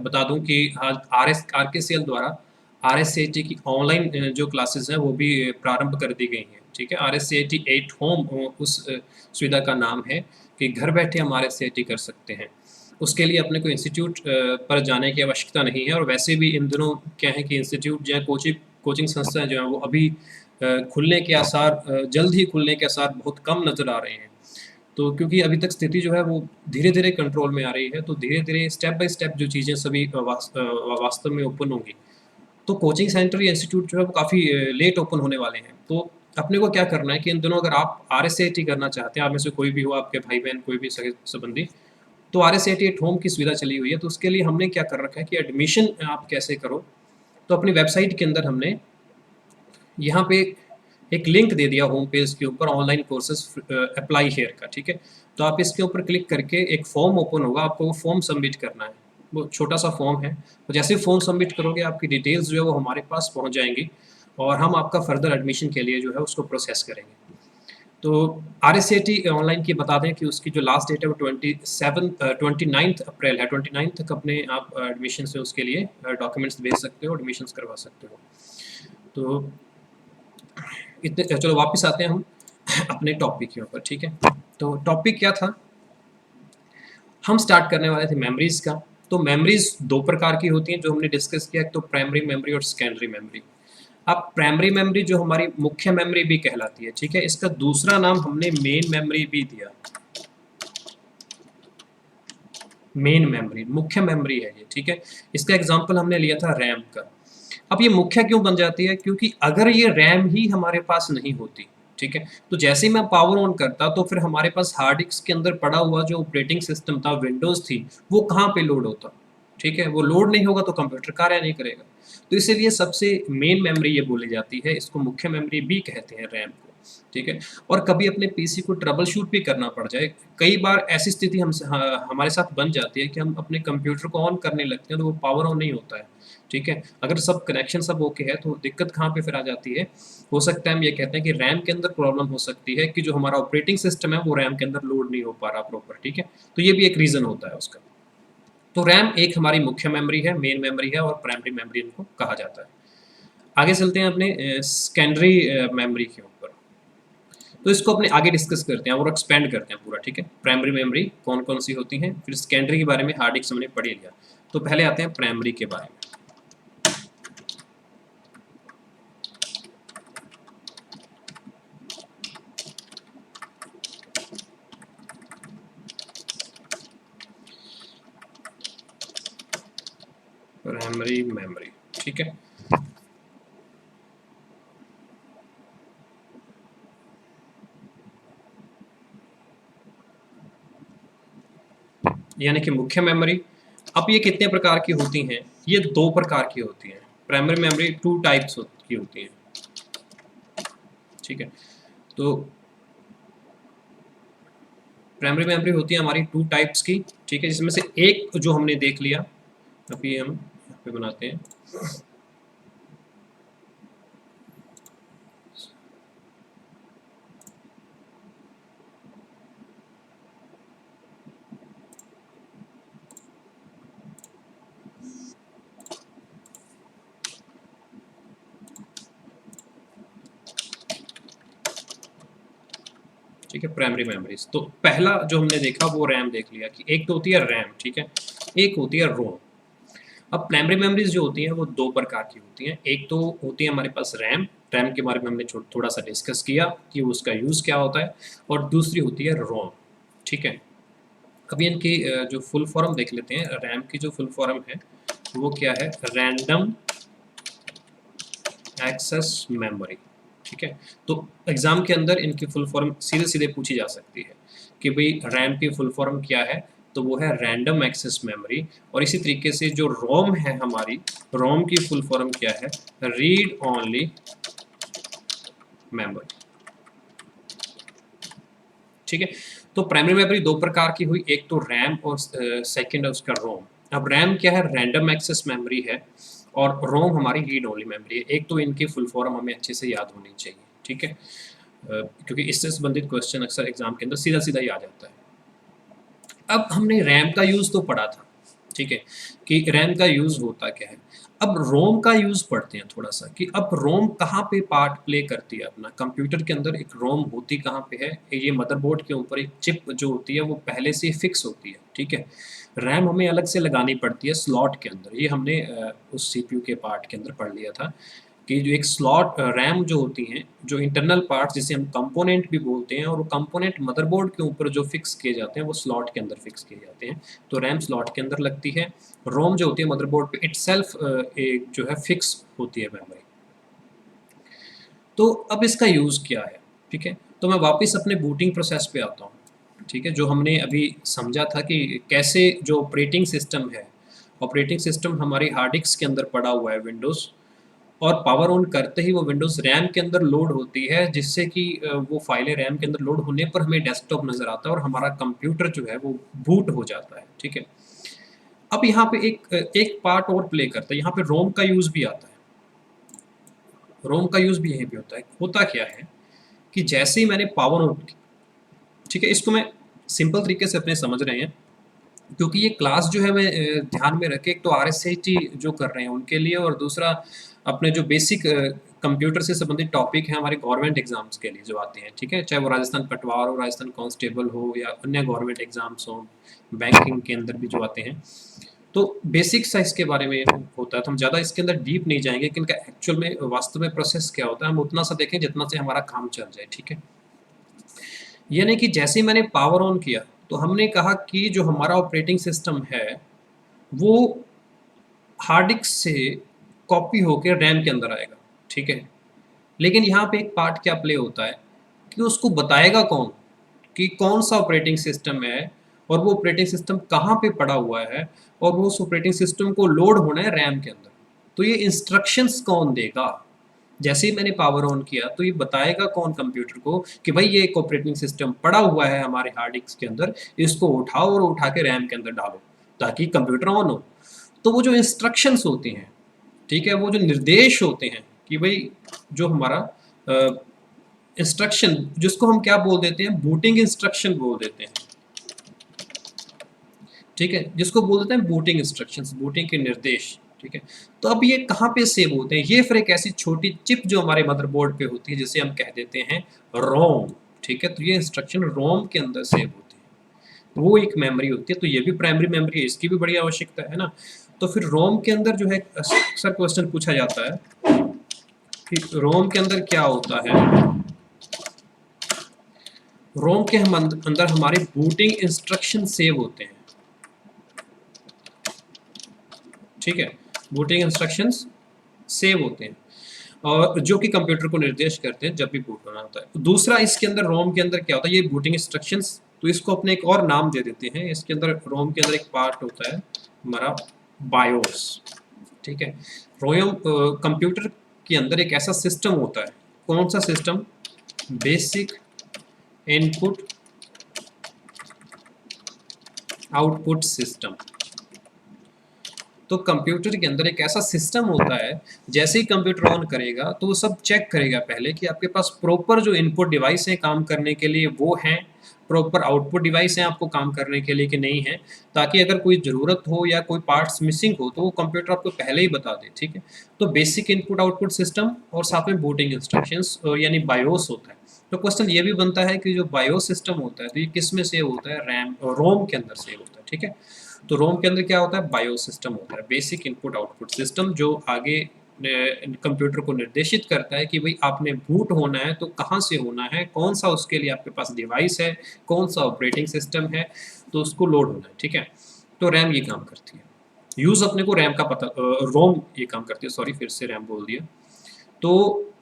बता दूं कि आरकेसीएल द्वारा आरएससीआईटी की ऑनलाइन जो क्लासेस हैं वो भी प्रारंभ कर दी गई हैं, ठीक है? आरएससीआईटी एट होम उस सुविधा का नाम है कि घर बैठे हम आरएससीआईटी कर सकते हैं। उसके लिए अपने को इंस्टीट्यूट पर जाने की आवश्यकता नहीं है, और वैसे भी इन दिनों क्या है कि इंस्टीट्यूट या कोचिंग संस्थाएं जो हैं वो अभी खुलने के आसार जल्द ही खुलने के आसार बहुत कम नज़र आ रहे हैं। तो क्योंकि अभी तक स्थिति जो है वो धीरे-धीरे कंट्रोल में आ रही है, तो धीरे-धीरे स्टेप बाय स्टेप जो चीज़ें सभी वास्तव में ओपन होंगी। तो कोचिंग सेंटर या इंस्टीट्यूट जो है वो काफ़ी लेट ओपन होने वाले हैं। तो अपने को क्या करना है कि इन दिनों अगर आप आरएसएटी करना चाहते हैं, आप में से कोई भी हो, आपके भाई-बहन, कोई भी सगे-संबंधी, तो आरएसएटी एट होम की सुविधा चली हुई है। तो उसके लिए हमने क्या कर रखा है कि एडमिशन आप कैसे करो? तो अपनी वेबसाइट के अंदर हमने यहाँ पे एक लिंक दे दिया होम पेज के ऊपर, ऑनलाइन कोर्सेज अप्लाई हियर का, ठीक है? तो आप इसके ऊपर क्लिक करके एक फॉर्म ओपन होगा, आपको वो फॉर्म सबमिट करना है। वो छोटा सा फॉर्म है, तो जैसे ही फॉर्म सबमिट करोगे आपकी डिटेल्स जो है वो हमारे पास पहुँच जाएंगी, और हम आपका फर्दर एडमिशन के लिए जो है उसको प्रोसेस करेंगे। तो आरएससीआईटी ऑनलाइन की बता दें कि उसकी जो लास्ट डेट है वो 29 अप्रैल है। 29 तक अपने आप एडमिशन से उसके लिए डॉक्यूमेंट्स भेज सकते हो, एडमिशन्स करवा सकते हो। तो इतने चलो वापस आते हैं हम अपने टॉपिक के ऊपर, ठीक है? तो टॉपिक क्या था? हम स्टार्ट करने वाले थे मेमोरीज का। तो मेमोरीज दो प्रकार की होती हैं जो हमने डिस्कस किया, एक तो प्राइमरी मेमोरी और सेकेंडरी मेमोरी। अब प्राइमरी मेमोरी जो हमारी मुख्य मेमोरी भी कहलाती है, ठीक है? इसका दूसरा नाम हमने मेन मेमोरी भी दिया। मेन मेमोरी मुख्य मेमोरी है ये, ठीक है? इसका एग्जांपल हमने लिया था रैम का। अब ये मुख्य क्यों बन जाती है? क्योंकि अगर ये रैम ही हमारे पास नहीं होती, ठीक है? तो जैसे ही मैं पावर ऑन करता, तो फिर हमारे पास हार्ड डिस्क के अंदर पड़ा हुआ जो ऑपरेटिंग सिस्टम था, विंडोज़ थी, वो कहाँ पे लोड होता? ठीक है? वो लोड नहीं होगा तो कंप्यूटर कार्य नहीं करेगा। तो इसीलिए सबसे मेन मेमोरी ये बोली जाती है, इसको मुख्य मेमोरी भी कहते हैं रैम को, ठीक है? और कभी अपने पीसी को ट्रबल शूट भी करना पड़ जाए, कई बार ऐसी स्थिति हमारे साथ बन जाती है कि हम अपने कंप्यूटर को ऑन करने लगते हैं, तो वो पावर ऑन नहीं होता है, ठीक है? अगर सब कनेक्शन सब ओके है, तो दिक्कत कहाँ पे फिर आ जाती है? हो सकता है हम ये कहते हैं कि रैम के अंदर प्रॉब्लम हो सकती है कि जो हमारा ऑपरेटिंग सिस्टम है, वो रैम के अंदर लोड नहीं हो पा रहा प्रॉपर, ठीक है? तो ये भी एक रीज़न होता है उसका। तो रैम एक हमारी मुख्य मेमोरी है, मेन मेमोरी है, और प्राइमरी मेमोरी इनको कहा जाता है। आगे चलते हैं अपने सेकेंडरी मेमोरी के ऊपर। तो इसको अपने आगे डिस्कस करते हैं और एक्सपेंड करते हैं पूरा, ठीक है? प्राइमरी मेमोरी कौन-कौन सी होती हैं, फिर सेकेंडरी के बारे में हार्ड डिस्क हमने पढ़ ही लिया। तो पहले आते हैं प्राइमरी के बारे में। प्राइमरी मेमोरी, ठीक है? यानी कि मुख्य मेमोरी। अब ये कितने प्रकार की होती हैं? ये दो प्रकार की होती हैं। प्राइमरी मेमोरी टू टाइप्स की होती हैं, ठीक है? तो प्राइमरी मेमोरी होती है हमारी टू टाइप्स की, ठीक है? जिसमें से एक जो हमने देख लिया, अभी हम यहाँ पे बनाते हैं। ठीक है, प्राइमरी मेमोरीज। तो पहला जो हमने देखा वो रैम देख लिया कि एक तो होती है रैम, ठीक है, एक होती है रोम। अब प्राइमरी मेमोरीज जो होती हैं वो दो प्रकार की होती हैं। एक तो होती है हमारे पास रैम, रैम के बारे में हमने थोड़ा सा डिस्कस किया कि उसका यूज़ क्या होता है, और दूसरी होती है रोम, ठीक है। अभी इनकी जो फुल फॉर्म देख लेते हैं। रैम की जो फुल फॉर्म है वो क्या है, रैंडम एक्सेस मेमोरी, ठीक है। तो एग्जाम के अंदर इनकी फुल फॉर्म सीधे सीधे पूछी जा सकती है कि भाई रैम की फुल फॉर्म क्या है, तो वो है रैंडम एक्सेस मेमोरी। और इसी तरीके से जो रोम है हमारी, रोम की फुल फॉर्म क्या है, रीड ओनली मेमोरी, ठीक है। तो प्राइमरी मेमोरी दो प्रकार की हुई, एक तो रैम और सेकंड है उसका रोम। अब रैम क्या है, रैंडम एक्सेस मेमोरी है, और रोम हमारी रीड ओनली मेमोरी है। एक तो इनकी फुल फॉर्म हमें अच्छे से याद होनी चाहिए, ठीक है, क्योंकि इससे संबंधित क्वेश्चन अक्सर एग्जाम के अंदर सीधा सीधा ही आ जाता है। अब हमने रैम का यूज़ तो पढ़ा था, ठीक है, कि रैम का यूज़ होता क्या है। अब रोम का यूज़ पढ़ते हैं थोड़ा सा, कि अब रोम कहाँ पे पार्ट प्ले करती है अपना कंप्यूटर के अंदर। एक रोम होती कहाँ पे है, ये मदरबोर्ड के ऊपर एक चिप जो होती है वो पहले से फिक्स होती है, ठीक है। रैम हमें अलग से लगानी पड़ती है स्लॉट के अंदर। ये हमने उस सीपीयू के पार्ट के अंदर पढ़ लिया था कि जो एक स्लॉट रैम जो होती हैं, जो इंटरनल पार्ट्स जिसे हम कंपोनेंट भी बोलते हैं, और वो कंपोनेंट मदरबोर्ड के ऊपर जो फिक्स किए जाते हैं वो स्लॉट के अंदर फिक्स किए जाते हैं। तो रैम स्लॉट के अंदर लगती है, रोम जो होती है मदरबोर्ड पे इटसेल्फ एक जो है फिक्स होती है मेमोरी। तो अब इसका यूज़ क्या है, ठीक है। तो मैं वापस अपने बूटिंग प्रोसेस पे आता हूँ, ठीक है। जो हमने अभी समझा था कि कैसे जो ऑपरेटिंग सिस्टम है, ऑपरेटिंग सिस्टम हमारी हार्ड डिस्क के अंदर पड़ा हुआ है विंडोज़, और पावर ऑन करते ही वो विंडोज़ रैम के अंदर लोड होती है, जिससे कि वो फाइलें रैम के अंदर लोड होने पर हमें डेस्कटॉप नज़र आता है और हमारा कंप्यूटर जो है वो बूट हो जाता है, ठीक है। अब यहाँ पे एक पार्ट और प्ले करता है, यहाँ पे रोम का यूज़ भी आता है। रोम का यूज़ भी यहीं पे होता है। होता क्या है कि जैसे ही मैंने पावर ऑन की, ठीक है, इसको मैं सिंपल तरीके से अपने समझ रहे हैं, क्योंकि ये क्लास जो है मैं ध्यान में रखे, एक तो आरएसआईटी जो कर रहे हैं उनके लिए, और दूसरा अपने जो बेसिक कंप्यूटर से संबंधित टॉपिक हैं हमारे गवर्नमेंट एग्जाम्स के लिए जो आते हैं, ठीक है, चाहे वो राजस्थान पटवार हो, राजस्थान कांस्टेबल हो, या अन्य गवर्नमेंट एग्जाम्स हो, बैंकिंग के अंदर भी जो आते हैं। तो बेसिक सा इसके बारे में होता है, तो हम ज़्यादा इसके अंदर डीप नहीं जाएंगे कि इनका एक्चुअल में वास्तव में प्रोसेस क्या होता है। हम उतना सा देखें जितना से हमारा काम चल जाए, ठीक है। यानी कि जैसे ही मैंने पावर ऑन किया, तो हमने कहा कि जो हमारा ऑपरेटिंग सिस्टम है वो हार्ड डिस्क से कॉपी होकर रैम के अंदर आएगा, ठीक है। लेकिन यहाँ पे एक पार्ट क्या प्ले होता है कि उसको बताएगा कौन कि कौन सा ऑपरेटिंग सिस्टम है, और वो ऑपरेटिंग सिस्टम कहाँ पे पड़ा हुआ है, और वो उस ऑपरेटिंग सिस्टम को लोड होना है रैम के अंदर। तो ये इंस्ट्रक्शंस कौन देगा, जैसे ही मैंने पावर ऑन किया तो ये बताएगा कौन कंप्यूटर को कि भाई ये एक ऑपरेटिंग सिस्टम पड़ा हुआ है हमारे हार्ड डिस्क के अंदर, इसको उठाओ और उठा के रैम के अंदर डालो ताकि कंप्यूटर ऑन हो। तो वो जो इंस्ट्रक्शंस होती हैं, ठीक है, वो जो निर्देश होते हैं कि भाई जो हमारा इंस्ट्रक्शन, जिसको हम क्या बोल देते हैं, बूटिंग इंस्ट्रक्शन बोल देते हैं, ठीक है, जिसको बोल देते हैं बूटिंग इंस्ट्रक्शंस, बूटिंग के निर्देश, ठीक है। तो अब ये कहाँ पे सेव होते हैं, ये फिर एक ऐसी छोटी चिप जो हमारे मदरबोर्ड पे होती है जिसे हम कह देते हैं रोम, ठीक है। तो ये इंस्ट्रक्शन रोम के अंदर सेव होती है, वो एक मेमोरी होती है। तो ये भी प्राइमरी मेमोरी है, इसकी भी बड़ी आवश्यकता है ना। तो फिर रोम के अंदर जो है अक्सर क्वेश्चन पूछा जाता है कि रोम के अंदर क्या होता है। रोम के हम अंदर हमारे बूटिंग इंस्ट्रक्शन सेव होते हैं, ठीक है, बूटिंग इंस्ट्रक्शंस सेव होते हैं, और जो कि कंप्यूटर को निर्देश करते हैं जब भी बूट होना होता है। दूसरा इसके अंदर रोम के अंदर क्या होता है, ये बूटिंग इंस्ट्रक्शंस, तो इसको अपने एक और नाम दे देते हैं। इसके अंदर रोम के अंदर एक पार्ट होता है हमारा बायोस, ठीक है। रोम कंप्यूटर के अंदर एक ऐसा सिस्टम होता है, कौन सा system, basic input output system. तो कंप्यूटर के अंदर एक ऐसा सिस्टम होता है, जैसे ही कंप्यूटर ऑन करेगा तो वो सब चेक करेगा पहले कि आपके पास प्रॉपर जो इनपुट डिवाइस है काम करने के लिए वो हैं, प्रॉपर आउटपुट डिवाइस हैं आपको काम करने के लिए कि नहीं है, ताकि अगर कोई ज़रूरत हो या कोई पार्ट्स मिसिंग हो तो वो कंप्यूटर आपको पहले ही बता दे, ठीक है। तो बेसिक इनपुट आउटपुट सिस्टम और साथ में बूटिंग इंस्ट्रक्शंस यानी बायोस होता है। तो तो क्वेश्चन ये भी बनता है कि जो बायोस सिस्टम होता है तो ये किस में सेव होता है, रैम और रोम के अंदर सेव होता है, ठीक है। तो रोम के अंदर क्या होता है, बायोस सिस्टम होता है, बेसिक इनपुट आउटपुट सिस्टम, जो आगे कंप्यूटर को निर्देशित करता है कि भाई आपने बूट होना है तो कहाँ से होना है, कौन सा उसके लिए आपके पास डिवाइस है, कौन सा ऑपरेटिंग सिस्टम है, तो उसको लोड होना है, ठीक है। तो रैम ये काम करती है, यूज अपने को रैम का पता, रोम ये काम करती है, सॉरी फिर से रैम बोल दिया। तो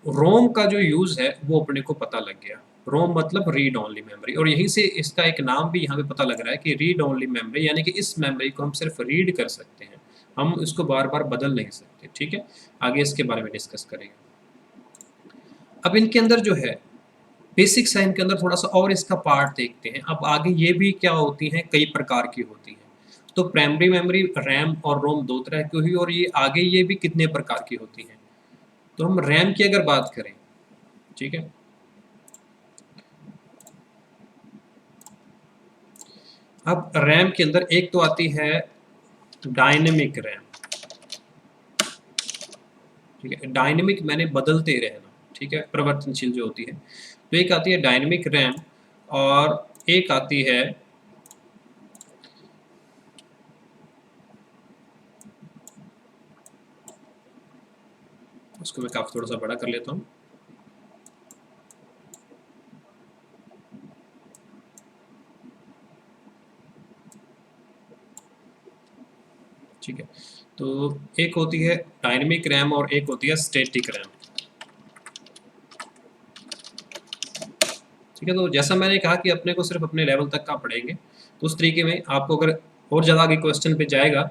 रोम का जो यूज है वो अपने को पता लग गया, रोम मतलब रीड ओनली मेमोरी, और यहीं से इसका एक नाम भी यहाँ पे पता लग रहा है कि रीड ओनली मेमोरी, यानी कि इस मेमोरी को हम सिर्फ रीड कर सकते हैं, हम इसको बार बार बदल नहीं सकते, ठीक है। आगे इसके बारे में डिस्कस करेंगे। अब इनके अंदर जो है बेसिक्स है, इनके अंदर थोड़ा सा और इसका पार्ट देखते हैं। अब आगे ये भी क्या होती हैं, कई प्रकार की होती हैं। तो प्राइमरी मेमोरी रैम और रोम दो तरह की हुई, और ये आगे ये भी कितने प्रकार की होती हैं। तो हम रैम की अगर बात करें, ठीक है, अब रैम के अंदर एक तो आती है डायनेमिक रैम, ठीक है, डायनेमिक मैंने बदलते रहना, ठीक है, परिवर्तनशील जो होती है। तो एक आती है डायनेमिक रैम और एक आती है उसको मैं काफी थोड़ा सा बड़ा कर लेता हूँ, ठीक है। तो एक होती है डायनेमिक रैम और एक होती है स्टैटिक रैम, ठीक है। तो जैसा मैंने कहा कि अपने को सिर्फ अपने लेवल तक का पढ़ेंगे, तो उस तरीके में आपको अगर और ज़्यादा आगे क्वेश्चन पे जाएगा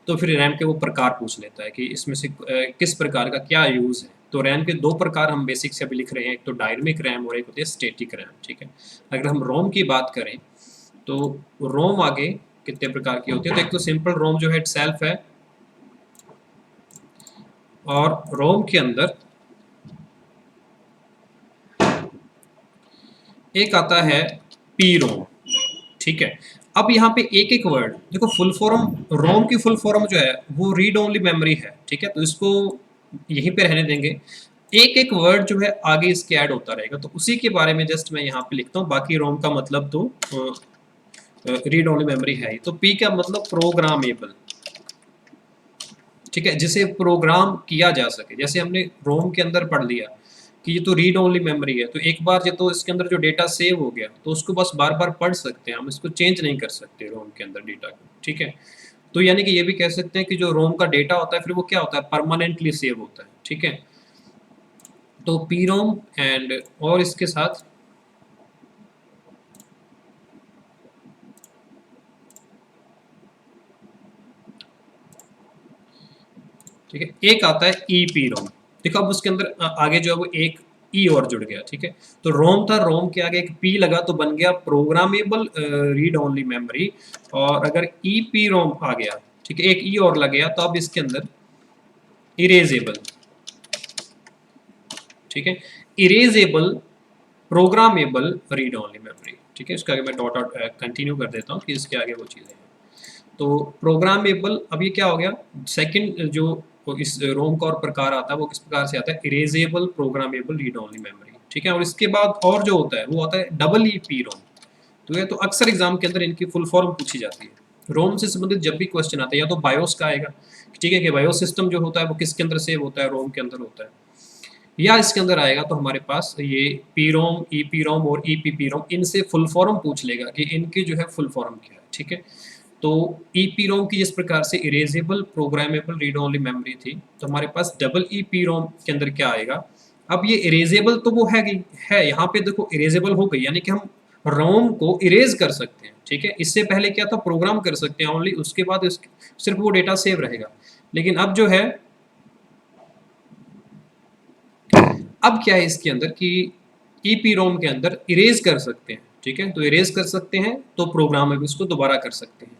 तो फिर रैम के वो प्रकार पूछ लेता है कि इसमें से किस प्रकार का क्या यूज़ है। तो रैम के दो प्रकार हम बेसिक से अभी लिख रहे हैं, एक तो डायनेमिक रैम और एक होती है स्टैटिक रैम, ठीक है। अगर हम रोम की बात करें तो रोम आगे कितने प्रकार की होती है, तो एक तो सिंपल रोम जो है इट सेल्फ है, और रोम के अंदर एक आता है पी रोम, ठीक है। अब यहाँ पे एक एक वर्ड देखो, फुल फॉर्म रोम की फुल फॉर्म जो है वो रीड ओनली मेमोरी है, ठीक है। तो इसको यहीं पे रहने देंगे, एक एक वर्ड जो है आगे इसके ऐड होता रहेगा, तो उसी के बारे में जस्ट मैं यहाँ पे लिखता हूँ। बाकी रोम का मतलब तो रीड ओनली मेमोरी है ही। तो पी का मतलब प्रोग्रामेबल, ठीक है, जिसे प्रोग्राम किया जा सके। जैसे हमने रोम के अंदर पढ़ लिया कि ये तो रीड ओनली मेमोरी है, तो एक बार ये तो इसके अंदर जो डेटा सेव हो गया तो उसको बस बार बार पढ़ सकते हैं, हम इसको चेंज नहीं कर सकते रोम के अंदर डेटा को, ठीक है। तो यानी कि ये भी कह सकते हैं कि जो रोम का डेटा होता है फिर वो क्या होता है, परमानेंटली सेव होता है, ठीक है। तो पी रोम एंड और इसके साथ ठीक है, एक आता है ई पी रोम। देखो अब उसके अंदर आगे जो है वो एक ई और जुड़ गया, ठीक है। तो रोम था, रोम के आगे एक पी लगा तो बन गया प्रोग्रामेबल रीड ओनली मेमोरी, और अगर ई पी रोम आ गया, ठीक है, एक ई और लग गया तो अब इसके अंदर इरेजेबल, ठीक है, erasable programmable read only memory, ठीक है। इसके आगे मैं डॉट डॉट कंटिन्यू कर देता हूँ कि इसके आगे वो चीज़ें हैं। तो प्रोग्रामेबल, अब ये क्या हो गया, सेकंड जो इस रोम का और प्रकार आता है वो किस प्रकार से आता है, erasable programmable read only memory, ठीक है। और इसके बाद और जो होता है वो आता है डबल ई पी रोम। तो ये तो अक्सर एग्जाम के अंदर इनकी फुल फॉर्म पूछी जाती है। रोम से संबंधित जब भी क्वेश्चन आता है या तो बायोस का आएगा, ठीक है, कि बायोस सिस्टम जो होता है वो किसके अंदर सेव होता है, रोम के अंदर होता है, या इसके अंदर आएगा तो हमारे पास ये P ROM, E P ROM और ई पी पी रोम, इनसे फुल फॉर्म पूछ लेगा कि इनकी जो है फुल फॉर्म क्या है, ठीक है। तो ई पी रोम की जिस प्रकार से erasable programmable read only memory थी, तो हमारे पास डबल ई पी रोम के अंदर क्या आएगा। अब ये इरेजेबल तो वो है यहाँ पे देखो इरेजेबल हो गई, यानी कि हम रोम को इरेज कर सकते हैं, ठीक है। इससे पहले क्या था, प्रोग्राम कर सकते हैं ओनली, उसके बाद सिर्फ वो डेटा सेव रहेगा। लेकिन अब जो है, अब क्या है इसके अंदर कि ई पी रोम के अंदर इरेज कर सकते हैं, ठीक है। तो इरेज कर सकते हैं तो प्रोग्राम है उसको दोबारा कर सकते हैं।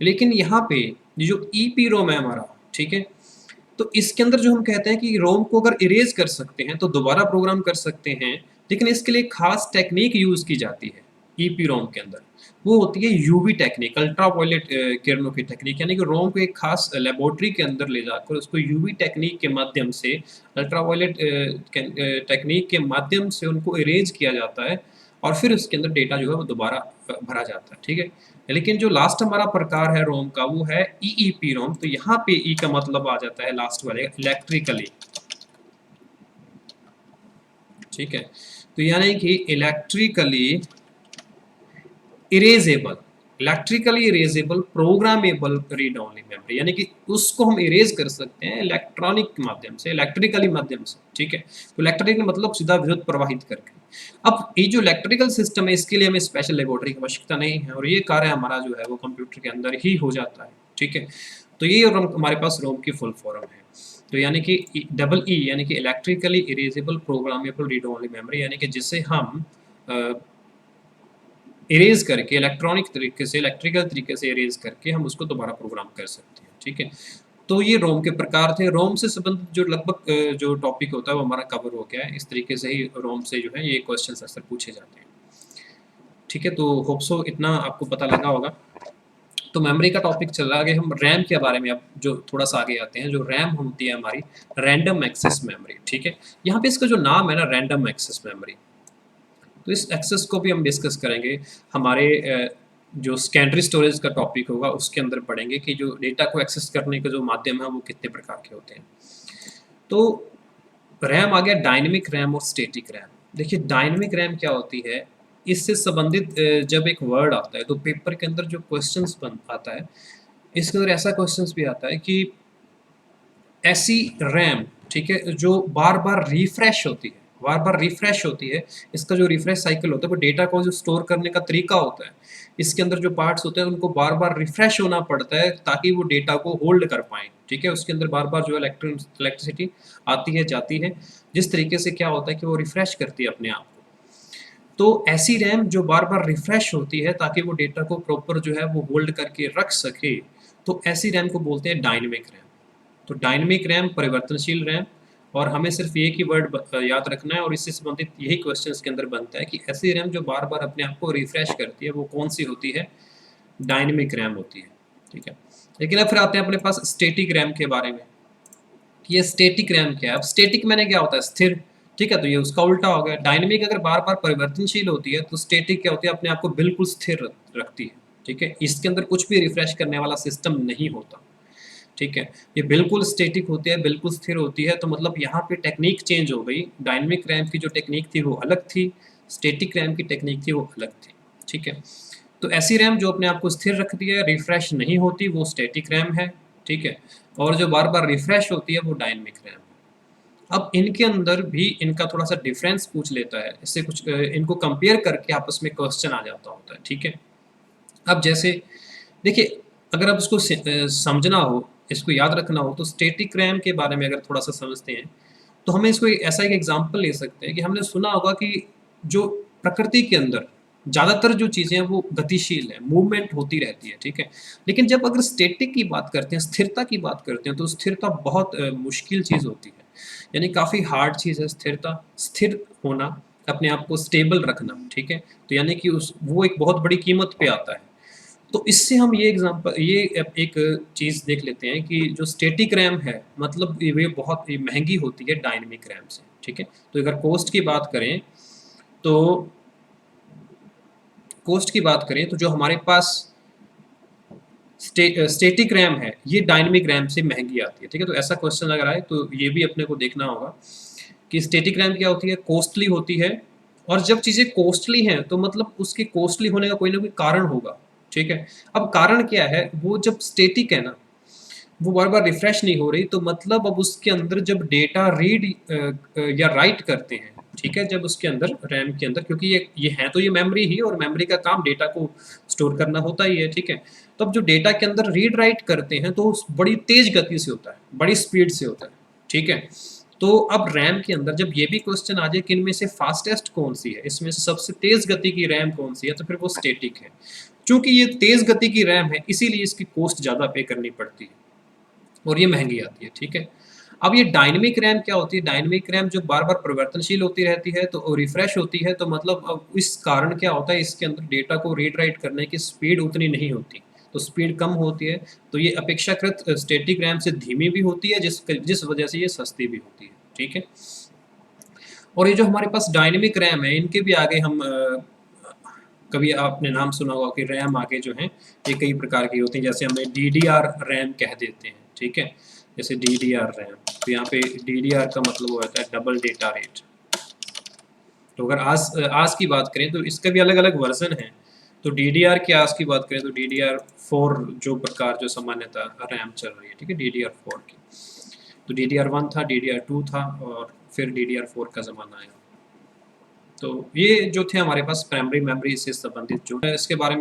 लेकिन यहाँ पे जो ई पी रोम है हमारा, ठीक है, तो इसके अंदर जो हम कहते हैं कि रोम को अगर इरेज कर सकते हैं तो दोबारा प्रोग्राम कर सकते हैं, लेकिन इसके लिए खास टेक्निक यूज की जाती है ई पी रोम के अंदर। वो होती है यूवी टेक्निक, अल्ट्रावायलेट किरणों की टेक्निक, यानी कि रोम को एक खास लेबोरेटरी के अंदर ले जाकर उसको यूवी टेक्निक के माध्यम से, अल्ट्रावायलेट टेक्निक के माध्यम से उनको इरेज किया जाता है और फिर उसके अंदर डेटा जो है वो दोबारा भरा जाता है, ठीक है। लेकिन जो लास्ट हमारा प्रकार है रोम का वो है ईईपी रोम। तो यहाँ पे ई का मतलब आ जाता है लास्ट वाले इलेक्ट्रिकली, ठीक है। तो यानी कि electrically erasable, electrically erasable programmable read only memory, यानी कि उसको हम इरेज कर सकते हैं इलेक्ट्रॉनिक माध्यम से, इलेक्ट्रिकली माध्यम से, ठीक है। तो इलेक्ट्रिकल मतलब सीधा विद्युत प्रवाहित करके। अब ये जो इलेक्ट्रिकल सिस्टम है इसके लिए हमें स्पेशल लेबोरेटरी की आवश्यकता नहीं है और ये कार्य हमारा जो है वो कंप्यूटर के अंदर ही हो जाता है, ठीक है। तो ये हमारे पास रोम की फुल फॉर्म है। तो यानी कि डबल ई यानी कि electrically erasable programmable read only memory, यानी कि जिसे हम इरेज करके इलेक्ट्रॉनिक तरीके से, इलेक्ट्रिकल तरीके से इरेज करके हम उसको दोबारा प्रोग्राम कर सकते हैं, ठीक है। तो ये रोम के प्रकार थे। रोम से संबंधित जो लगभग जो टॉपिक होता है वो हमारा कवर हो गया है। इस तरीके से ही रोम से जो है ये क्वेश्चन अक्सर पूछे जाते हैं, ठीक है। तो होप सो इतना आपको पता लगा होगा। तो मेमोरी का टॉपिक चल रहा है, आगे हम रैम के बारे में अब जो थोड़ा सा आगे आते हैं। जो रैम होती है हमारी रैंडम एक्सेस मेमोरी, ठीक है। यहाँ पे इसका जो नाम है ना रैंडम एक्सेस मेमोरी, तो इस एक्सेस को भी हम डिस्कस करेंगे हमारे जो सेकेंडरी स्टोरेज का टॉपिक होगा उसके अंदर पढ़ेंगे कि जो डेटा को एक्सेस करने का जो माध्यम है वो कितने प्रकार के होते हैं। तो रैम आ गया, डायनेमिक रैम और स्टैटिक रैम। देखिए डायनेमिक रैम क्या होती है, इससे संबंधित जब एक वर्ड आता है तो पेपर के अंदर जो क्वेश्चंस बन आता है, इसके अंदर ऐसा क्वेश्चंस भी आता है कि ऐसी रैम, ठीक है, जो बार बार रिफ्रेश होती है, बार बार रिफ्रेश होती है। इसका जो रिफ्रेश साइकिल होता है वो डेटा को जो स्टोर करने का तरीका होता है, इसके अंदर जो पार्ट्स होते हैं उनको बार बार रिफ्रेश होना पड़ता है ताकि वो डेटा को होल्ड कर पाएँ, ठीक है। उसके अंदर बार बार जो इलेक्ट्रिसिटी आती है जाती है, जिस तरीके से क्या होता है कि वो रिफ्रेश करती है अपने आप को। तो ऐसी रैम जो बार बार रिफ्रेश होती है ताकि वो डेटा को प्रॉपर जो है वो होल्ड करके रख सके, तो ऐसी रैम को बोलते हैं डायनेमिक रैम। तो डायनेमिक रैम परिवर्तनशील रैम, और हमें सिर्फ एक ही वर्ड याद रखना है और इससे संबंधित यही क्वेश्चन के अंदर बनता है कि ऐसी रैम जो बार बार अपने आप को रिफ्रेश करती है वो कौन सी होती है, डायनेमिक रैम होती है, ठीक है। लेकिन अब फिर आते हैं अपने पास स्टैटिक रैम के बारे में। ये स्टैटिक रैम क्या है? अब स्टैटिक मैंने क्या होता है, स्थिर, ठीक है। तो ये उसका उल्टा हो गया। डायनेमिक अगर बार बार परिवर्तनशील होती है तो स्टैटिक क्या होती है, अपने आप को बिल्कुल स्थिर रखती है, ठीक है। इसके अंदर कुछ भी रिफ्रेश करने वाला सिस्टम नहीं होता, ठीक है। ये बिल्कुल स्टैटिक होती है, बिल्कुल स्थिर होती है। तो मतलब यहाँ पे टेक्निक चेंज हो गई। डायनेमिक रैम की जो टेक्निक थी वो अलग थी, स्टैटिक रैम की टेक्निक थी वो अलग थी, ठीक है। तो ऐसी रैम जो अपने आप को स्थिर रखती है, रिफ्रेश नहीं होती, वो स्टैटिक रैम है, ठीक है। और जो बार बार रिफ्रेश होती है वो डायनेमिक रैम है। अब इनके अंदर भी इनका थोड़ा सा डिफरेंस पूछ लेता है, इससे कुछ इनको कंपेयर करके आपस में क्वेश्चन आ जाता होता है, ठीक है। अब जैसे देखिए, अगर आप इसको समझना हो, इसको याद रखना हो, तो स्टैटिक रैम के बारे में अगर थोड़ा सा समझते हैं तो हमें इसको ऐसा एक एग्जांपल ले सकते हैं कि हमने सुना होगा कि जो प्रकृति के अंदर ज़्यादातर जो चीज़ें हैं वो गतिशील है, मूवमेंट होती रहती है, ठीक है। लेकिन जब अगर स्टैटिक की बात करते हैं, स्थिरता की बात करते हैं, तो स्थिरता बहुत मुश्किल चीज़ होती है, यानी काफ़ी हार्ड चीज़ है स्थिरता, स्थिर होना, अपने आप को स्टेबल रखना, ठीक है। तो यानी कि उस वो एक बहुत बड़ी कीमत पे आता है। तो इससे हम ये एक चीज़ देख लेते हैं कि जो स्टैटिक रैम है मतलब ये बहुत ही महंगी होती है डायनेमिक रैम से, ठीक है। तो अगर तो कॉस्ट की बात करें तो जो हमारे पास स्टैटिक रैम है ये डायनेमिक रैम से महंगी आती है, ठीक है। तो ऐसा क्वेश्चन अगर आए तो ये भी अपने को देखना होगा कि स्टैटिक रैम क्या होती है, कॉस्टली होती है। और जब चीज़ें कॉस्टली हैं तो मतलब उसके कॉस्टली होने का कोई ना कोई कारण होगा, ठीक है। अब कारण क्या है, वो जब स्टैटिक है ना, वो बार बार रिफ्रेश नहीं हो रही, तो मतलब अब उसके अंदर जब डेटा रीड या राइट करते हैं, ठीक है, जब उसके अंदर रैम के अंदर, क्योंकि ये है तो ये मेमोरी ही, और मेमोरी का काम डेटा को स्टोर करना होता ही है, ठीक है। तो अब जो डेटा के अंदर रीड राइट करते हैं तो बड़ी तेज गति से होता है, बड़ी स्पीड से होता है, ठीक है। तो अब रैम के अंदर जब ये भी क्वेश्चन आ जाए कि इनमें से फास्टेस्ट कौन सी है, इसमें से सबसे तेज गति की रैम कौन सी है, तो फिर वो स्टैटिक है। चूंकि ये तेज गति की रैम है इसीलिए इसकी कॉस्ट ज़्यादा पे करनी पड़ती है और ये महंगी आती है, ठीक है। अब ये डायनेमिक रैम क्या होती है? डायनेमिक रैम जो बार-बार परिवर्तनशील होती रहती है, तो रिफ्रेश होती है, तो मतलब अब इस कारण क्या होता है, इसके अंदर डेटा को रीड राइट करने की स्पीड उतनी नहीं होती, तो स्पीड कम होती है, तो ये अपेक्षाकृत स्टैटिक रैम से धीमी भी होती है, जिस वजह से ये सस्ती भी होती है, ठीक है? और ये जो हमारे पास डायनेमिक रैम है, इनके भी आगे हम कभी आपने नाम सुना होगा कि रैम आगे जो हैं, ये कई प्रकार की होती हैं, जैसे हमें डीडीआर रैम कह देते हैं, ठीक है? जैसे डीडीआर रैम, तो यहाँ पे डीडीआर का मतलब होता है डबल डेटा रेट। तो अगर आज की बात करें तो इसका भी अलग-अलग वर्ज़न है। तो डीडीआर की आज की बात करें तो डीडीआर 4 जो प्रकार जो सामान्यतः रैम चल रही है, ठीक है? डीडीआर 4 की। तो डीडीआर 1 था, डीडीआर 2 था और फिर डीडीआर 4 का ज़माना आया। तो ये जो थे हमारे पास प्राइमरी मेमोरी से संबंधित जो है, इसके बारे में